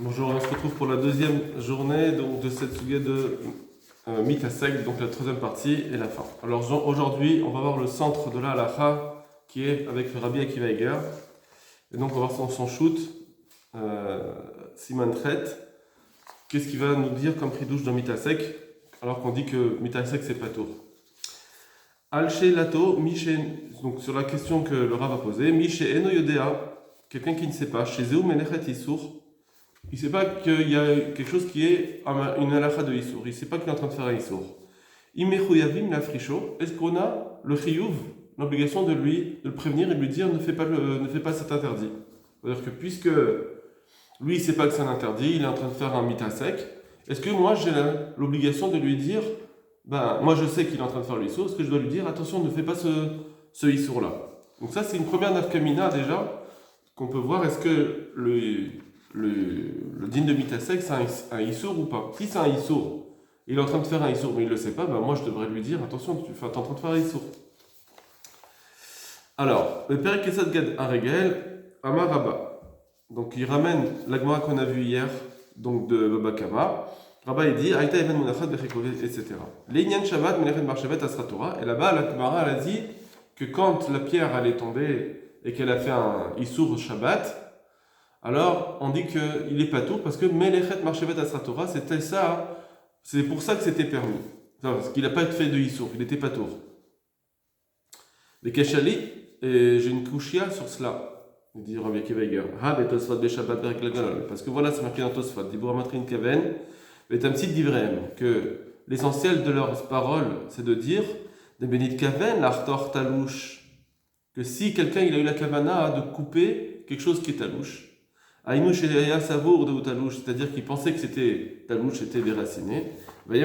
Bonjour, on se retrouve pour la deuxième journée donc, de cette sujet de Mitasek, donc la troisième partie et la fin. Alors aujourd'hui, on va voir le centre de la halacha qui est avec le Rabbi Akiva Eiger. Et donc on va voir son shoot, Siman Tret. Qu'est-ce qu'il va nous dire comme pridouche dans Mitasek, alors qu'on dit que Mitasek c'est pas tour. Al-She Lato, donc sur la question que le Rav a posée, Mishe Eno Yodea, quelqu'un qui ne sait pas, chez Zeu Menechet Issour. Il ne sait pas qu'il y a quelque chose qui est une halakha de Issour. Il ne sait pas qu'il est en train de faire un Issour. Imechuyavim la fricho. Est-ce qu'on a le chiyuv, l'obligation de le prévenir et de lui dire ne fais pas cet interdit. C'est-à-dire que puisque lui il ne sait pas que c'est un interdit, il est en train de faire un mitasek. Est-ce que moi j'ai l'obligation de lui dire, moi je sais qu'il est en train de faire le Issour, est-ce que je dois lui dire attention ne fais pas ce Issour là. Donc ça c'est une première nafkamina déjà qu'on peut voir. Est-ce que le din de Mitasek, c'est un Issour ou pas? Si c'est un Issour, il est en train de faire un Issour, mais il ne le sait pas, moi je devrais lui dire attention, tu es en train de faire un Issour. Alors, le Père Kessad Gad Aregel, Amar Rabba. Donc il ramène l'agma qu'on a vu hier, donc de Baba Kama. Rabba il dit Aïta Even Munachat Bechekove, etc. L'Inyan Shabbat, Menachet Marchevet Asra Torah. Et là-bas, la Gemara elle a dit que quand la pierre allait tomber et qu'elle a fait un Issour Shabbat, alors on dit qu'il est pas tour parce que Melechet Marchevet Asra Torah, c'était ça, c'est pour ça que c'était permis. Enfin, parce qu'il n'a pas fait de Issour, il n'était pas tour. Mais Keshali, et j'ai une kouchia sur cela. Il dit Rabbi Akiva Eiger, parce que voilà, c'est marqué dans Tosfot, Dibur Matrin Kaven, Betamsit Divrehem, que l'essentiel de leurs paroles, c'est de dire, de Benit Kaven, l'Artor Talouche, que si quelqu'un il a eu la kavana de couper quelque chose qui est talouche, Aïnou Sheya Savour de talouche, c'est-à-dire qu'il pensait que c'était talouche, était déraciné, mais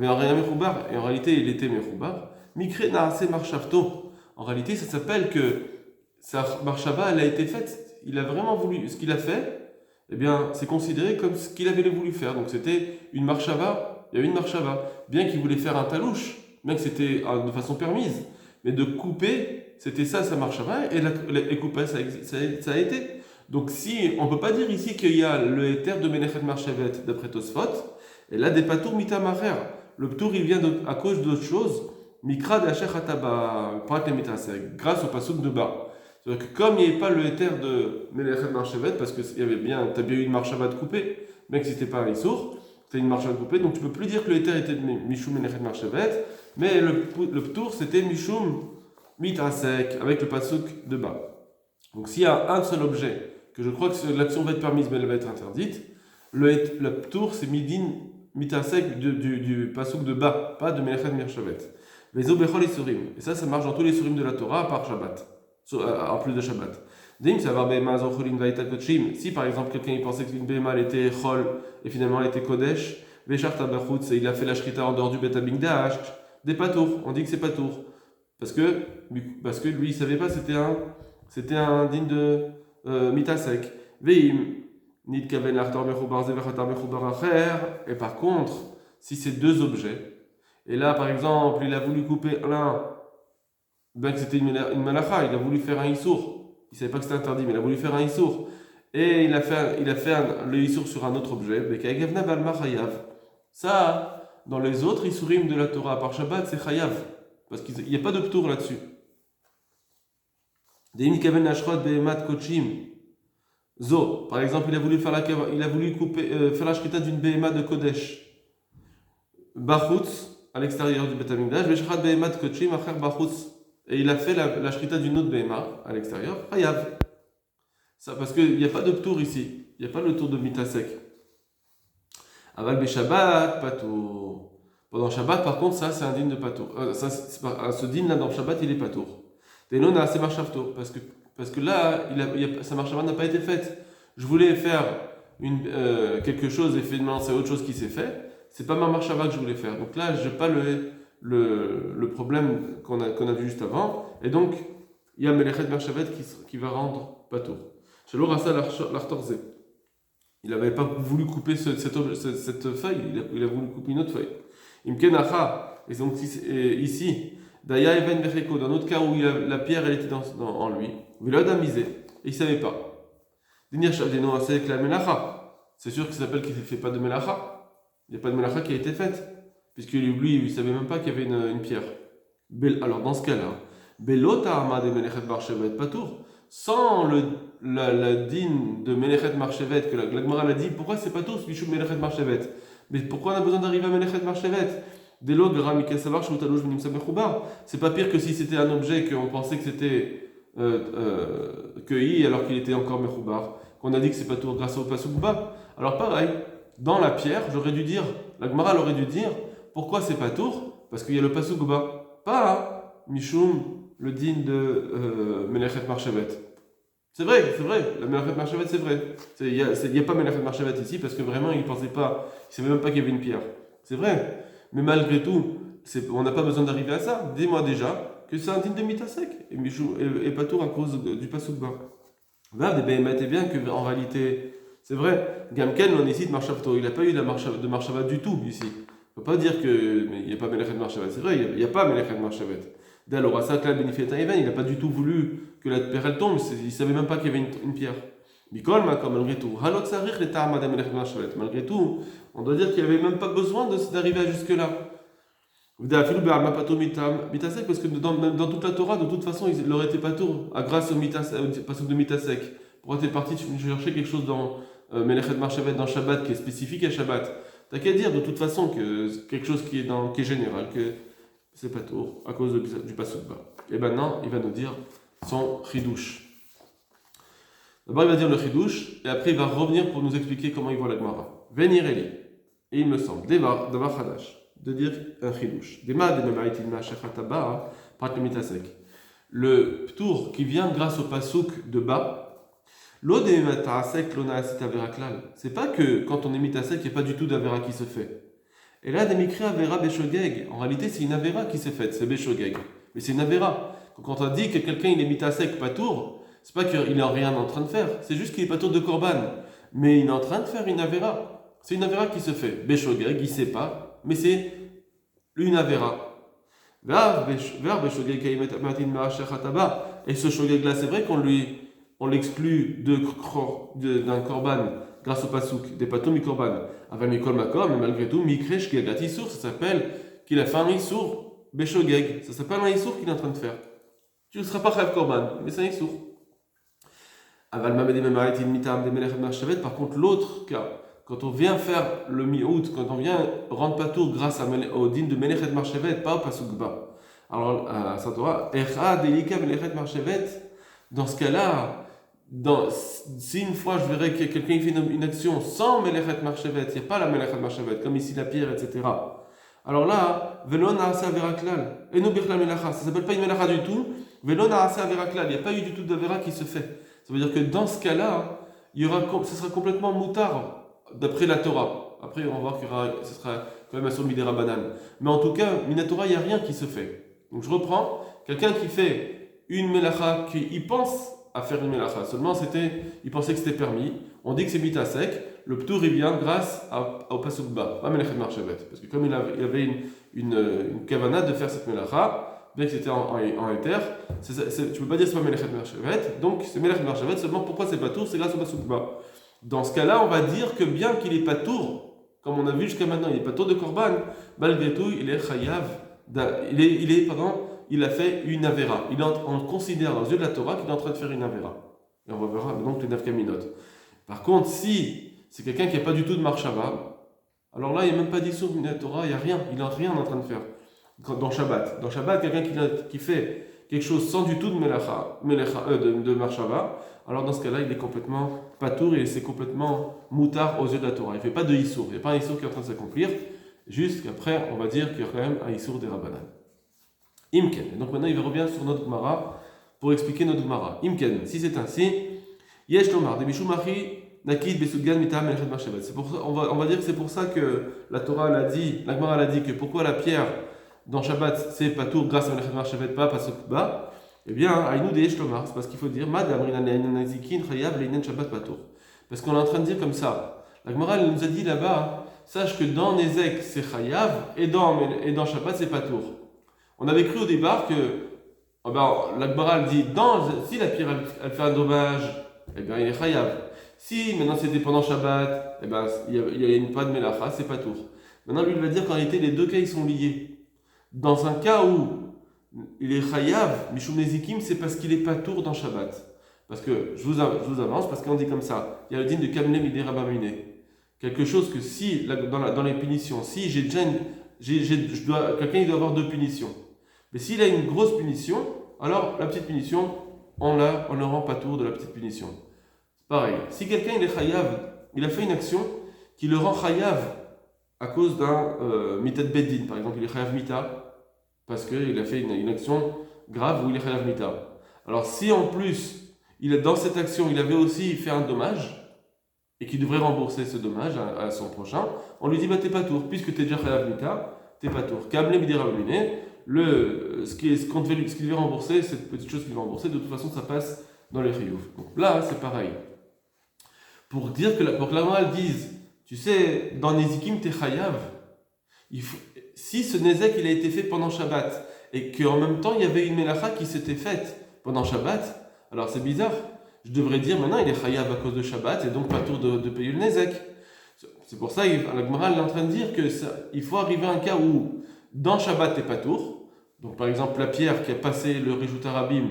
en réalité il était mechoubar, Mikre Naase Marchavto, en réalité ça s'appelle que sa marchava elle a été faite, il a vraiment voulu, ce qu'il a fait, eh bien c'est considéré comme ce qu'il avait voulu faire, donc c'était une marchava, il y a une marchava, bien qu'il voulait faire un talouche, bien que c'était de façon permise, mais de couper, c'était ça sa marchava, et couper ça a été. Donc si, on ne peut pas dire ici qu'il y a le éther de Menechet Marchevet d'après Tosfot, et là des patours mitamacher, le ptour il vient à cause d'autre chose, mikra d'Acher Hataba, grâce au pasouk de bas. C'est-à-dire que comme il n'y avait pas le éther de Menechet Marchevet, parce que tu as bien eu une marchava de coupée, même si c'était pas un Issour, c'était une marchava de coupée, donc tu ne peux plus dire que le éther était de Mishum Menechet Marchevet, mais le ptour c'était Mishum Mitasek, avec le pasouk de bas. Donc s'il y a un seul objet, que je crois que l'action va être permise mais elle va être interdite, le ptour c'est midin mitasek du pasouk de bas, pas de Menechet Marchevet. Les obechol et surim. Et ça marche dans tous les surim de la Torah, à part Shabbat, en plus de Shabbat. Si par exemple quelqu'un pensait qu'une béma elle était chol et finalement elle était kodesh, il a fait la shrita en dehors du bet hamikdash, des patours, on dit que c'est patour. Parce que lui il savait pas, c'était un digne de mitasek. Et par contre, si c'est deux objets, et là par exemple il a voulu couper l'un, bien que c'était une malacha, il a voulu faire un issour, il ne savait pas que c'était interdit, mais il a voulu faire un issour, et il a fait le issour sur un autre objet, ça, dans les autres issourim de la Torah, par Shabbat, c'est chayav, parce qu'il n'y a pas de ptour là-dessus. Zo, par exemple, il a voulu faire la shrita d'une behema de Kodesh. Bachutz, à l'extérieur du Bet HaMikdash, Veshachat behema de Kodesh, Acher Bachutz. Et il a fait la shrita d'une autre behema à l'extérieur, Hayav. Ça, parce qu'il n'y a pas de ptour ici. Il n'y a pas le tour de Mitasek. Aval Beshabbat, Patour. Pendant Shabbat, par contre, ça, c'est un din de Patour. Ce din là dans Shabbat, il est Patour. Telona, c'est Marchavto. Parce que là, sa marchava n'a pas été faite. Je voulais faire quelque chose et finalement c'est autre chose qui s'est fait. C'est pas ma marchava que je voulais faire. Donc là, je n'ai pas le problème qu'on a vu juste avant. Et donc, il y a Melechet Marchevet qui va rendre patour. Chez l'Orasa l'Artorze. Il n'avait pas voulu couper cette feuille, il a voulu couper une autre feuille. Imkenacha, et donc ici, Daya Even Becheko, dans notre cas où la pierre elle était en lui, il a misé, et il ne savait pas. Dinir Shavdeno Asek la Melacha. c'est sûr que ça s'appelle qu'il ne fait pas de Melacha. Il n'y a pas de Melacha qui a été faite, puisque lui, il ne savait même pas qu'il y avait une pierre. Alors dans ce cas-là, Belota Arma de Melechet Marchevet Patour, sans la dîne de Melechet Marchevet, que la Gemara l'a dit, pourquoi c'est Patour, ce Michou Melechet Marchevet? Mais pourquoi on a besoin d'arriver à Melechet Marchevet? C'est pas pire que si c'était un objet qu'on pensait que c'était cueilli alors qu'il était encore mechoubar, qu'on a dit que c'est pas tout grâce au pasuk bas. Alors pareil, dans la pierre, j'aurais dû dire, la Gemara aurait dû dire, pourquoi c'est pas tour? Parce qu'il y a le pasuk bas, pas Mishum, le digne de Melechet Marchevet. C'est vrai, la Melechet Marchevet c'est vrai. Il n'y a pas Melechet Marchevet ici parce que vraiment il pensait pas, il savait même pas qu'il y avait une pierre. C'est vrai. Mais malgré tout, on n'a pas besoin d'arriver à ça. Dis-moi déjà que c'est un digne de Mitasek et pas tout à cause du pasuk bas. Vav, et bien qu'en réalité, c'est vrai, Gamken, on ici de Marshavto, il n'a pas eu de Marshava du tout ici. On ne peut pas dire qu'il n'y a pas Melechet Marchevet. C'est vrai, il n'y a pas Melechet Marchevet. D'alors, à ça, que la bénéfice il n'a pas du tout voulu que la pierre elle tombe, il ne savait même pas qu'il y avait une pierre. Malgré tout, malgré tout, on doit dire qu'il n'y avait même pas besoin d'arriver à jusque-là. Parce que dans toute la Torah, de toute façon, il aurait été pas tour, grâce au passage de Mitasek. Pourquoi tu es parti chercher quelque chose dans Melechet Marchevet, dans Shabbat, qui est spécifique à Shabbat? T'as qu'à dire de toute façon que quelque chose qui est général, que c'est pas tour, à cause du passage bas. Et maintenant, il va nous dire son chidouche. D'abord, il va dire le chidouche, et après, il va revenir pour nous expliquer comment il voit la Gemara. Venir Eli. Et il me semble, Davar Hadash, de dire un chidouche. Le ptour qui vient grâce au pasouk de bas, c'est pas que quand on est mitasek, il n'y a pas du tout d'avera qui se fait. Et là, des mikri avera beshogeg. En réalité, c'est une avera qui s'est faite, c'est beshogeg. Mais c'est une avera. Quand on dit que quelqu'un il est mitasek patour, c'est pas qu'il est rien en train de faire, c'est juste qu'il est patour de korban. Mais il est en train de faire une avera. C'est une avera qui se fait. Beshogeg, il sait pas, mais c'est une avera. Et ce shogeg là, c'est vrai on l'exclut d'un korban grâce au pasouk, des patos mi-korban. Avant mikol makom, mais malgré tout, mikre shgegat issour, ça s'appelle qu'il a fait un issour beshogeg. Ça s'appelle un issour qu'il est en train de faire. Tu ne seras pas chayav korban, mais c'est un issour. Par contre, l'autre cas, quand on vient faire le mi-out, quand on vient rendre patour grâce au din de Melechet Marchevet, pas au pasuk bas. Alors, à Saint-Torah, Echa delika Melechet Marchevet, dans ce cas-là, si une fois je verrais que quelqu'un fait une action sans Melechet Marchevet, il n'y a pas la Melechet Marchevet, comme ici la pierre, etc. Alors là, Velo Naasa Veraklal, et nous Birla Melacha, ça ne s'appelle pas une Melacha du tout, Velo Naasa Veraklal, il n'y a pas eu du tout d'Avera qui se fait. Ça veut dire que dans ce cas-là, ce sera complètement moutard d'après la Torah. Après, on va voir ce sera quand même un sourd midera banane. Mais en tout cas, Minatora, il n'y a rien qui se fait. Donc je reprends, quelqu'un qui fait une melacha, il pense à faire une melacha, seulement il pensait que c'était permis, on dit que c'est mitasek, le ptour il vient grâce au pasuk bas, pas Melechet Marchevet. Parce que comme il avait une kavana de faire cette melacha, bien que c'était en éther, tu ne peux pas dire que c'est pas Melechet Marchevet, donc c'est Melechet Marchevet, seulement pourquoi c'est pas tour, c'est grâce au pasuk bas. Dans ce cas-là, on va dire que bien qu'il n'est pas tour, comme on a vu jusqu'à maintenant, il n'est pas tour de korban, malgré tout, il est chayav, il a fait une avera. On considère dans les yeux de la Torah qu'il est en train de faire une avera. Et on va voir donc les nafkaminot. Par contre, si c'est quelqu'un qui n'a pas du tout de marshava, alors là, il n'y a même pas d'issur de la Torah, il n'y a rien, il n'a rien en train de faire. Dans Shabbat, quelqu'un qui fait quelque chose sans du tout de marshava, alors dans ce cas-là, il est complètement patour et c'est complètement moutard aux yeux de la Torah. Il ne fait pas de issour, il n'y a pas un issour qui est en train de s'accomplir, juste qu'après, on va dire qu'il y a quand même un issour des Rabbanan. Imken. Donc maintenant, il revient sur notre Gemara pour expliquer notre Gemara. Imken, si c'est ainsi, Yesh Lomar, de Mishumachi, Nakid Besudgan Mita Melechet Marchevet. On va dire que c'est pour ça que la Gemara l'a dit que pourquoi la pierre dans Shabbat c'est patour grâce à Melechet Marchevet, pas pasuk bas. Eh bien, Aïnou de Yesh Lomar, c'est parce qu'il faut dire Madame Rinan Nazikin Chayav Leinen Shabbat patour. Parce qu'on est en train de dire comme ça. La Gemara nous a dit là-bas, sache que dans Nezek c'est Chayav et dans Shabbat c'est patour. On avait cru au départ que la Gemara dit si la pierre elle fait un dommage, eh bien il est chayav. Si maintenant c'était pendant Shabbat, eh ben, il y a une pas de Melacha, c'est pas tour. Maintenant, lui, il va dire qu'en réalité, les deux cas, ils sont liés. Dans un cas où il est Chayav, Mishum Nezikim, c'est parce qu'il est pas tour dans Shabbat. Parce que, je vous avance, parce qu'on dit comme ça, il y a le din de Kamle Midé Rabamine. Quelque chose que si, dans les punitions, si j'ai déjà quelqu'un il doit avoir deux punitions. Mais s'il a une grosse punition, alors la petite punition, on ne rend pas tour de la petite punition. Pareil, si quelqu'un il est chayav, il a fait une action qui le rend chayav à cause d'un mitat de beddin, par exemple, il est chayav mita, parce qu'il a fait une action grave où il est chayav mita. Alors si en plus, dans cette action, il avait aussi fait un dommage, et qu'il devrait rembourser ce dommage à son prochain, on lui dit bah t'es pas tour, puisque t'es déjà chayav mita, t'es pas tour. Kamle midera lumine, ce qu'il devait rembourser, cette petite chose qu'il devait rembourser, de toute façon ça passe dans les chiyuv. Donc là c'est pareil. Pour dire pour que la morale dise, tu sais, dans Nezikim t'es chayav, si ce Nezek il a été fait pendant Shabbat, et qu'en même temps il y avait une melacha qui s'était faite pendant Shabbat, alors c'est bizarre. Je devrais dire maintenant il est chayav à cause de Shabbat et donc pas tour de payer le Nezek. C'est pour ça que la Gemara est en train de dire qu'il faut arriver à un cas où dans Shabbat t'es pas tour. Donc par exemple la pierre qui a passé le Rishut Arabim,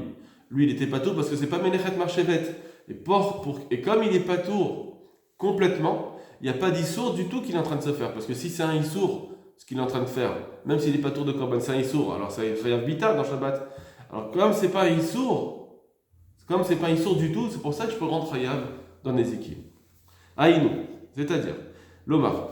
lui il était pas tour parce que c'est pas Menechet Marchevet. Et comme il est pas tour complètement, il n'y a pas d'issour du tout qu'il est en train de se faire. Parce que si c'est un issour, ce qu'il est en train de faire, même s'il n'est pas tour de Korban, c'est un issour, alors c'est chayav bita dans Shabbat. Alors comme c'est pas un issour, du tout, c'est pour ça que je peux rendre chayav dans Nezikim. Aïnou, c'est-à-dire, l'Omar,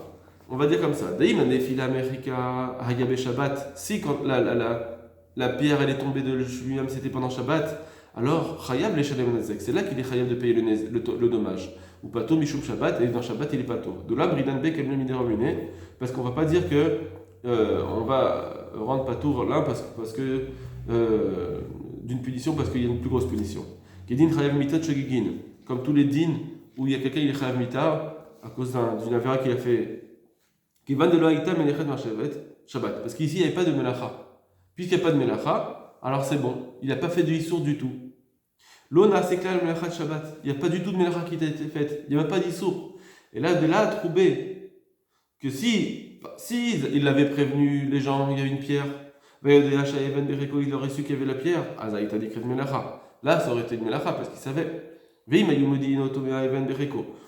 on va dire comme ça, Daïm nefila merika hagabe Shabbat, si quand la pierre elle est tombée de lui-même, c'était pendant Shabbat, alors chayav les shalem nezek, c'est là qu'il est chayav de payer le dommage. Ou pato mishum Shabbat, et dans Shabbat il est pato. De là, bridan bek el miné, parce qu'on va pas dire que on va rendre patour l'un parce que d'une punition, parce qu'il y a une plus grosse punition. Kedin chayav mita tshogigin, comme tous les dins où il y a quelqu'un qui est chayav mita à cause d'une affaire qu'il a fait. Kivan de loaïta menechet marchevet Shabbat, parce qu'ici il n'y avait pas de melacha. Puisqu'il n'y a pas de melacha, alors c'est bon, il n'a pas fait de issour du tout. L'ona c'est clair le melacha de Shabbat, il n'y a pas du tout de melacha qui a été faite, il n'y a même pas d'issour. Et là, de là à trouver que si il avait prévenu les gens, il y a une pierre, il aurait su qu'il y avait la pierre, Azaïta dit melacha. Là, ça aurait été une melacha parce qu'il savait.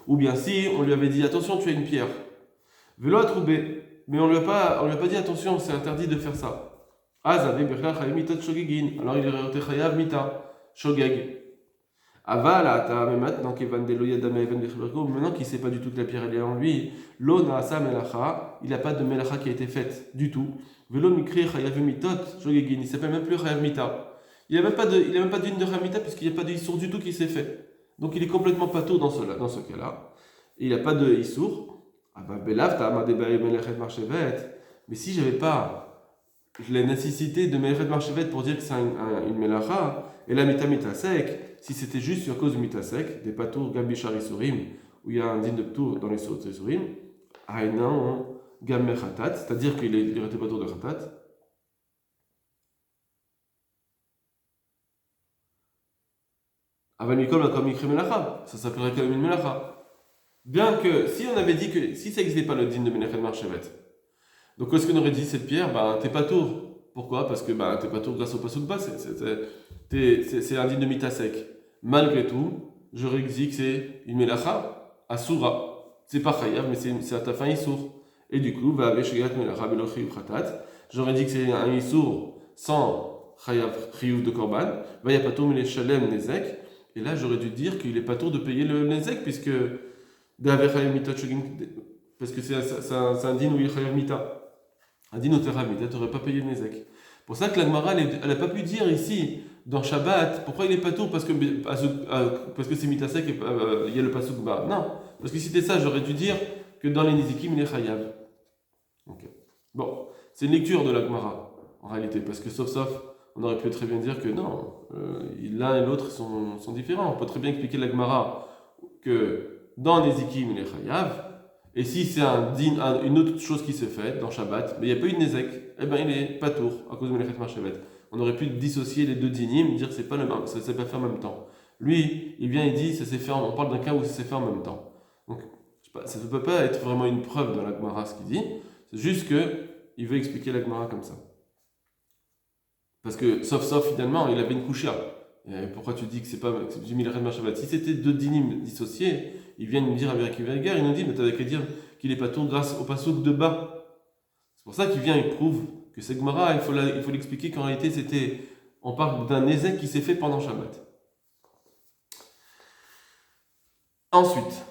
Ou bien si on lui avait dit attention, tu as une pierre. Velo a trouvé, mais on lui a pas dit attention, c'est interdit de faire ça. Alors il aurait été chayav mita, shogeg. Mais maintenant qu'il ne sait pas du tout que la pierre elle est en lui, l'ona sa melacha, il n'a pas de melacha qui a été faite du tout. Velo mikri chayav mitot, shogegin, il ne s'appelle même plus chayav mita. Il n'a même pas d'une de chayav mita puisqu'il n'y a pas de issour du tout qui s'est fait. Donc il est complètement pato dans ce cas-là. Et il n'a pas de issour. Mais si j'avais pas la nécessité de Melechet Marchevet pour dire que c'est une melacha, et la mitasek, si c'était juste sur cause du mitasek, des patours gambishar isurim, où il y a un din de ptour dans les sources isurim, aïnan gam mechatat, c'est-à-dire qu'il était patour de chatat. Aval mikol comme ikri melacha, ça s'appellerait quand même une melacha. Bien que, si on avait dit que, si ça n'existait pas le din de Melechet Marchevet, donc qu'est-ce qu'on aurait dit cette pierre? T'es pas tour. Pourquoi? Parce que t'es pas tour grâce au pasuk bas, c'est un din de mitasek. Malgré tout, j'aurais dit que c'est une melacha asura. C'est pas chayav, mais c'est à ta fin issour. Et du coup, j'aurais dit que c'est un issour sans chayav chiyuv de korban. Il n'y a pas tour, mais les shalem nezek. Et là, j'aurais dû dire qu'il est pas tour de payer le nezek, puisque parce que c'est un din où il y a chayav mita. Un din où tu n'aurais pas payé le nezek. Pour ça que la Gemara, elle n'a pas pu dire ici, dans Shabbat, pourquoi il est pas tour? Parce que c'est mitasek et il y a le pasuk bas. Non, parce que si c'était ça, j'aurais dû dire que dans les Nezikim, il est chayav. Okay. Bon, c'est une lecture de la Gemara, en réalité, parce que sauf, on aurait pu très bien dire que non, l'un et l'autre sont différents. On peut très bien expliquer la Gemara que dans Nezikim, il est chayav. Et si c'est une autre chose qui s'est faite dans Shabbat, mais il n'y a pas eu de Nezek, eh ben il est pas tour à cause de Melechet Marchevet. On aurait pu dissocier les deux dinim, dire que c'est pas le même, ça s'est pas fait en même temps. Lui, il vient, il dit, ça s'est fait on parle d'un cas où ça s'est fait en même temps. Donc, ça ne peut pas être vraiment une preuve dans la Gemara ce qu'il dit, c'est juste qu'il veut expliquer la Gemara comme ça. Parce que, sauf finalement, il avait une coucha. Et pourquoi tu dis que c'est pas du Milred Shabbat? Si c'était deux dynimes dissociés, ils viennent nous dire avec Akiva, ils nous disent, mais t'avais qu'à dire qu'il est pas tout grâce au pasouk de bas. C'est pour ça qu'il vient, il prouve que cette Gemara, il faut l'expliquer qu'en réalité, on parle d'un Nézek qui s'est fait pendant Shabbat. Ensuite,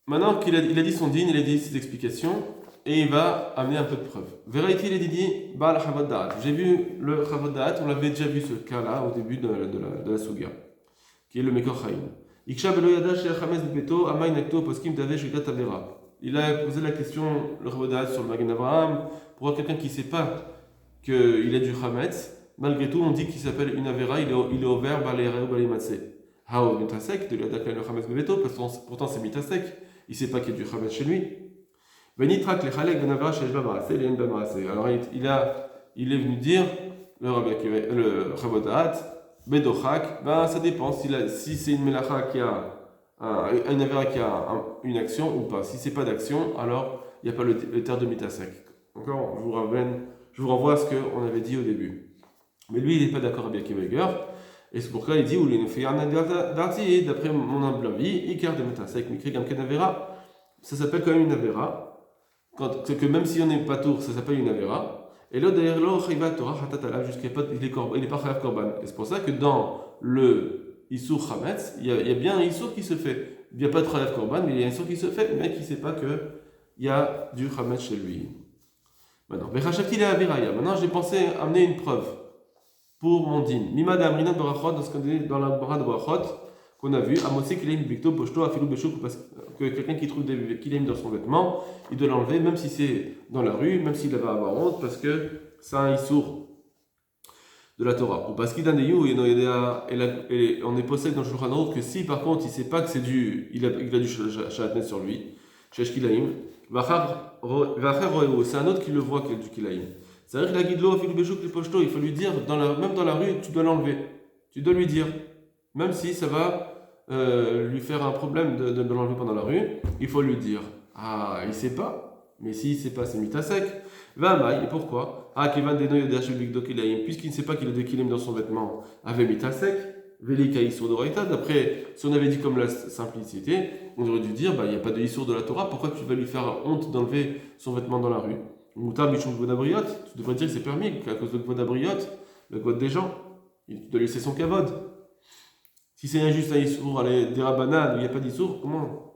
maintenant qu'il a dit son din, il a dit ses explications, et il va amener un peu de preuves. Vérité, il a dit Baal Chavod Da'at. J'ai vu le Chavod Da'at, on l'avait déjà vu ce cas-là au début de la Suga, qui est le Mekor Chaim. Iksha Belo Yada Shel Chametz Beto, Amay Nakto Poskim Tave Shekat Avera. Il a posé la question, le Chavod Da'at, sur le Magen Avraham, pour quelqu'un qui ne sait pas qu'il a du Chametz, malgré tout, on dit qu'il s'appelle une Avera, il est ouvert Balereo Balimatse. Hao Mitasek, de Yada le Chametz Beto, pourtant c'est Mitasek, il ne sait pas qu'il y a du Chametz chez lui. Alors il est venu dire, le Chavod Da'at, Bedochak, ça dépend si c'est une melacha qui a un avera qui a une action ou pas. Si c'est pas d'action, alors il n'y a pas le terme de mitasek. Encore, je vous renvoie à ce qu'on avait dit au début. Mais lui, il n'est pas d'accord avec Akiva, et c'est pourquoi il dit, d'après mon humble avis, Ikar de mitasek, Mikri Gamken Avera, ça s'appelle quand même une avera. Que même si on n'est pas tour, ça s'appelle une avera. Et là, derrière l'eau, jusqu'à il n'est pas chayav korban. Et c'est pour ça que dans le Issour Chametz, il y a bien un Issour qui se fait. Il n'y a pas de chayav korban, mais il y a un Issour qui se fait, mais qui ne sait pas qu'il y a du Chametz chez lui. Maintenant, j'ai pensé amener une preuve pour mon din. Mimad Amrina Barachot, dans la Bara de Barachot, qu'on a vu, Amosé Kilaim Bikto, Poshto, Afilou Beshuk, parce que quelqu'un qui trouve des Kilaim dans son vêtement, il doit l'enlever, même si c'est dans la rue, même s'il va avoir honte, parce que c'est un Issour de la Torah. Ou parce qu'il donne des you, et on est possède dans le Shulchan Aruch que si par contre il ne sait pas que c'est il a du Shalatnet sur lui, Shesh Kilaim, c'est un autre qui le voit qu'il y a du Kilaim. C'est-à-dire que la Guidlo, Afilou Beshuk, le Poshto, il faut lui dire, même dans la rue, tu dois l'enlever. Tu dois lui dire. Même si ça va lui faire un problème de l'enlever pendant la rue, il faut lui dire. Ah, il ne sait pas. Mais s'il ne sait pas, c'est mitasek. Va maï, et pourquoi? Ah, puisqu'il ne sait pas qu'il a des kilim dans son vêtement, avait mitasek. Velika issour de Raïta. D'après, si on avait dit comme la simplicité, on aurait dû dire, il n'y a pas de issour de la Torah, pourquoi tu vas lui faire honte d'enlever son vêtement dans la rue? Moutar bichon vodabriot, tu devrais dire que c'est permis, à cause de vodabriot, le code des gens. Il doit laisser son kavod. Si c'est juste un issour, des rabanan, il n'y a pas d'issour, comment?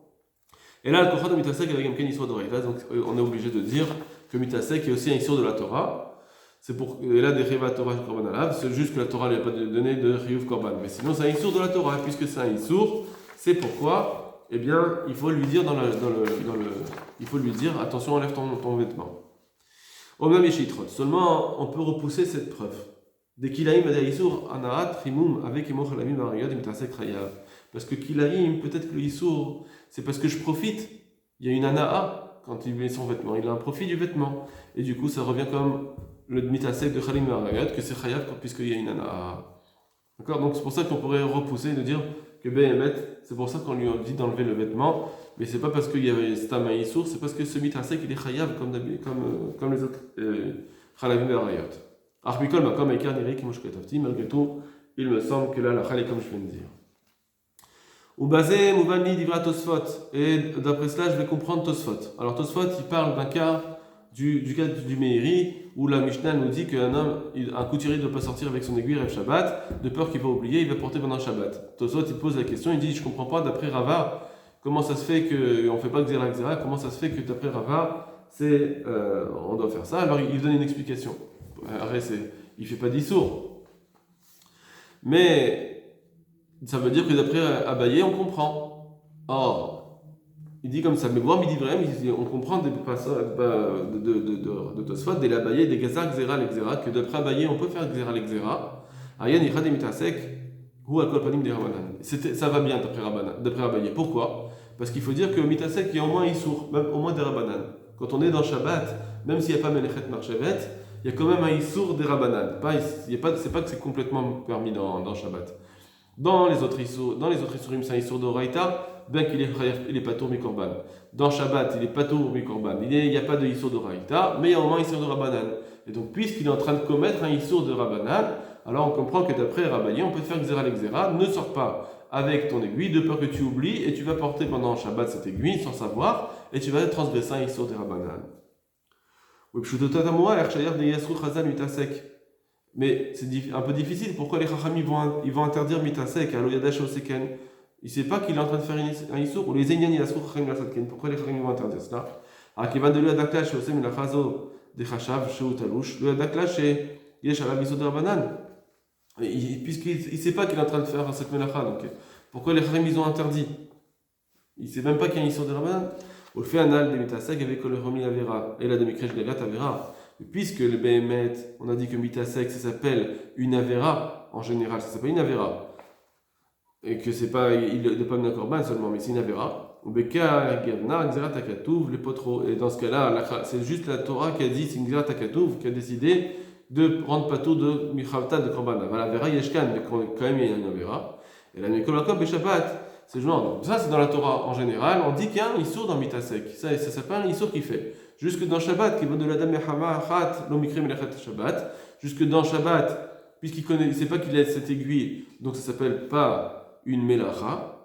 Et là, le Kochot de Mitasek avec un issour de Raïta, donc on est obligé de dire que Mitasek est aussi un issour de la Torah. Et là, des Riva Torah Korban Alav, c'est juste que la Torah n'a pas donné de Riyuv Korban. Mais sinon, c'est un issour de la Torah, puisque c'est un issour, c'est pourquoi, eh bien, il faut lui dire il faut lui dire, attention, enlève ton vêtement. Omam Yeshitrot. Seulement, on peut repousser cette preuve. Des kilaïm à Issour, anaat, rimum, avec imoch alamim mariod, imitasek rayav. Parce que kilaïm, peut-être que le Issour, c'est parce que je profite. Il y a une anaa quand il met son vêtement. Il a un profit du vêtement. Et du coup, ça revient comme le mitasek de chalim mariod, que c'est rayav puisqu'il y a une anaa. D'accord? Donc c'est pour ça qu'on pourrait repousser et de dire que Behemet, c'est pour ça qu'on lui dit d'enlever le vêtement. Mais c'est pas parce qu'il y avait Stam à Issour, c'est parce que ce mitasek, il est chayav comme les autres chalavim mariod. Armikol m'a comme Ekar Niri Kimoshketavti, malgré tout, il me semble que là, la chale est comme je viens de dire. Ou basé, Mouvani Divra Tosfot, et d'après cela, je vais comprendre Tosfot. Alors Tosfot, il parle d'un cas du Meiri, où la Mishnah nous dit un couturier ne doit pas sortir avec son aiguille Rev Shabbat, de peur qu'il va oublier, il va porter pendant Shabbat. Tosfot, il pose la question, il dit, je comprends pas, d'après Rava, comment ça se fait qu'on ne fait pas Xera Xera, comment ça se fait que d'après Rava, on doit faire ça. Alors il donne une explication. Il ne fait pas d'issour. Mais ça veut dire que d'après Abaye, on comprend. Or, il dit comme ça, mais voir midi vraiment, on comprend des passages de Tosfot, des Abaye, des Gazar, Xera, l'Exera, que d'après Abaye, on peut faire Xera, l'Exera. Ayan, Ichad et Mitasek, ou Alkolpanim des Rabanan. Ça va bien d'après Abaye. Pourquoi? Parce qu'il faut dire que Mitasek, il y a au moins Issour, même au moins des Rabanan. Quand on est dans Shabbat, même s'il n'y a pas Melechet Marchevet, il y a quand même un Issour des Rabanan. C'est pas que c'est complètement permis dans Shabbat. Dans les autres Issurim, c'est un Issur d'Oraïta, bien qu'il est pas tour mi-korban. Dans Shabbat, il est pas tour mi-korban. Il n'y a pas de Issur d'Oraïta, mais il y a au moins un Issur de Rabbanan. Et donc, puisqu'il est en train de commettre un Issur de Rabbanan, alors on comprend que d'après Rabbaye, on peut te faire Xéra l'Exéra, ne sors pas avec ton aiguille, de peur que tu oublies, et tu vas porter pendant Shabbat cette aiguille sans savoir, et tu vas transgresser un Issur de Rabbanan. Mais c'est un peu difficile. Pourquoi les Chacham ils vont interdire mitasek à l'oyadash au seken? Il ne sait pas qu'il est en train de faire un issour. Ou les Einyan yasur Chacham lasatken. Pourquoi les Chacham vont interdire cela? Alors qu'il va de l'oyadaklash au sem la chazo de chachav sheu talouch. L'oyadaklash est yesh alav issour de rabanan. Puisqu'il ne sait pas qu'il est en train de faire cette melacha. Donc pourquoi les Chacham ils ont interdit? Il ne sait même pas qu'il y a un issour de rabanan. Ou le fait anal de mitasek avec le romi avera. Et la demi-crèche de gagat avera. Puisque le Behemet, on a dit que mitasek, ça s'appelle une avera, en général, ça s'appelle une avera. Et que c'est pas, il n'est pas une korban seulement, mais c'est une avera. Ou beka gavna, gzera takatouv, les potros. Et dans ce cas-là, c'est juste la Torah qui a dit, c'est gzera takatouv, qui a décidé de rendre patou de michavta de korban. La avera yeshkan, mais quand même il y a une avera. Et la mikolakom beshabbat, c'est genre. Donc ça, c'est dans la Torah en général, on dit qu'il y a un issour dans mitasek. Ça s'appelle un issour qui fait. Jusque dans Shabbat, qui va de la dame Hamachat, l'omikrim et Shabbat, jusque dans Shabbat, puisqu'il ne sait pas qu'il a cette aiguille, donc ça ne s'appelle pas une melacha.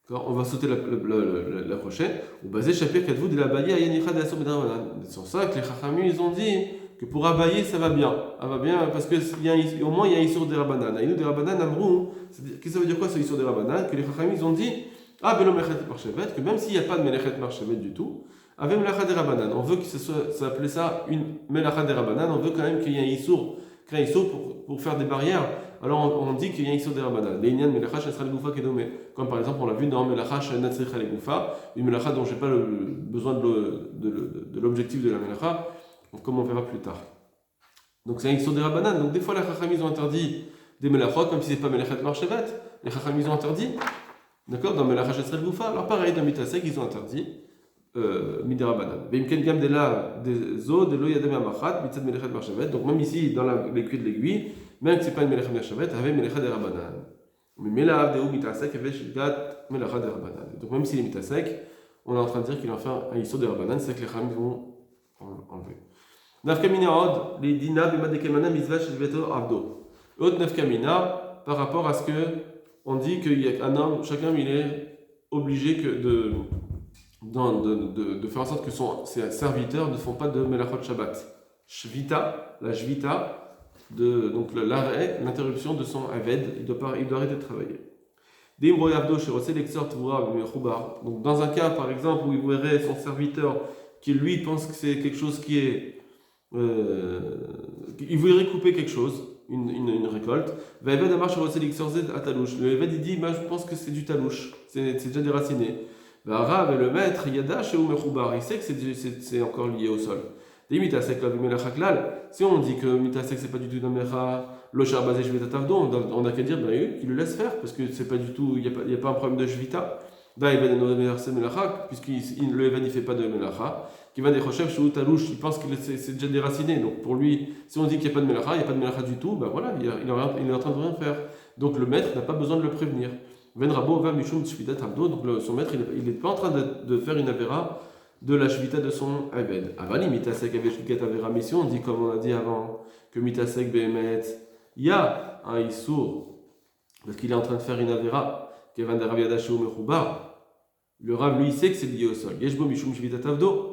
On va sauter la prochaine. Ou basé Shapir Kadvou de la Baye à Yanicha de la Sobedramanan. C'est sur ça que les Chachamim ils ont dit que pour abayer ça va bien. Ça va bien parce qu'au moins il y a un Issour des Rabanan. Et nous des Rabanan, Amrou, qu'est-ce que ça veut dire quoi ce Issour des Rabanan? Que les Chachamim ils ont dit. Ah, ben Melechet Marchevet, que même s'il n'y a pas de Melechet Marchevet du tout, avec Melacha des Rabanan, on veut que ça appelait ça une Melacha des Rabanan, on veut quand même qu'il y ait un Issour, créer un Issour pour faire des barrières. Alors on dit qu'il y a un Issour des Rabanan. L'Einyan Melacha Shesra Legoufa Kedome. Comme par exemple on l'a vu dans Melacha Shenatzricha Legoufa, une Melacha dont je n'ai pas besoin de l'objectif de la Melacha, comme on verra plus tard. Donc c'est un Issour des Rabanan. Donc des fois les Chacham ils ont interdit des Melachot, comme si ce n'est pas Melechet Marchevet, les Chacham ils ont interdit. D'accord? Dans Melacha Shesra Legoufa, alors pareil, dans Mitasek, ils ont interdit Midera Banan. Vimken Gam de la des eaux de l'Oyadem Amachat, Mitzad Melechet Marchevet. Donc même ici, dans l'écurie de l'aiguille, même que ce n'est pas une Melechet Marchevet, avec Melechet de Rabanan. Mais Melav de Mitasek avec Shilgat Melacha de Rabanan. Donc même s'il est Mitasek, on est en train de dire qu'il en fait un Issur de Rabanan, c'est que les Chachamim vont enlever. Nafkamina Od, les Dina, Bima de Kemana, Mizvah Shilveto Avdo. Autre Nafkamina, par rapport à ce que on dit qu'un homme, chacun il est obligé de faire en sorte que ses serviteurs ne font pas de Melachot Shabbat. Shvita, la Shvita, donc l'arrêt, l'interruption de son Aved, il doit arrêter de travailler. Donc dans un cas par exemple où il verrait son serviteur qui lui pense que c'est quelque chose qui est... il voudrait couper quelque chose, une récolte. Le Eved il dit je pense que c'est du talouche, c'est déjà déraciné. Rav et le maître, Yada chez Umechoubar, il sait que c'est encore lié au sol. Si on dit que Mitasek c'est pas du tout d'un Mecha, Lochar basé Shvita Tavdo, on a qu'à dire qu'il le laisse faire parce que c'est pas du tout, il n'y a pas un problème de Shvita. Puisque le Eved il fait pas de Melacha. Qui va des Rochev chez Talouche, il pense que c'est déjà déraciné. Donc pour lui, si on dit qu'il n'y a pas de Melacha, il n'y a pas de Melacha du tout, ben voilà, il est en train de rien faire. Donc le maître n'a pas besoin de le prévenir. Ven Rabo va Mishum Shvita Tavdo, donc son maître il n'est pas en train de faire une avera de la Shvita de son Eved. Avali Mitasek avec Shvikat Avera, mais si on dit comme on a dit avant, que Mitasek Behemet, il y a un Issour, parce qu'il est en train de faire une avera, Kevan de Rabiada chez Umechoubar, le Rav lui sait que c'est lié au sol. Yeshbo Mishum Shvita Tavdo.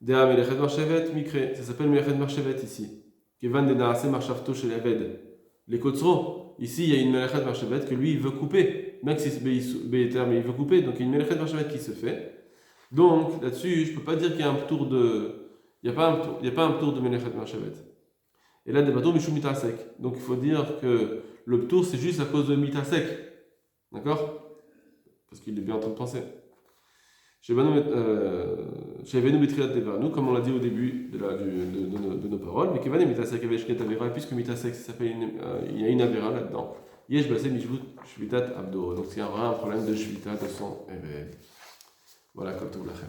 Dea Melechet Marchevet Mikre, ça s'appelle Melechet Marchevet ici. Kevan de Naase Marchavto chez l'Eved. Les Kotsro, ici il y a une Melechet Marchevet que lui il veut couper, même si c'est Beiter, mais il veut couper, donc il y a une Melechet Marchevet qui se fait. Donc là-dessus, je ne peux pas dire qu'il y a un tour de. Il n'y a pas un tour de Melechet Marchevet. Et là, des bateaux Mishum Mitasek. Donc il faut dire que le tour c'est juste à cause de Mitasek. D'accord? Parce qu'il est bien en train de penser. Chez Venu Betriat Devarnu, comme on l'a dit au début de nos paroles, mais Kevan et Mitasek avec Shket Avera, puisque Mitasek s'appelle il y a une Avera là-dedans. Yesh Basé Mishvut Shvitat Abdo. Donc c'est un vrai problème de Shvita de son Eved. Voilà, comme tout lachem.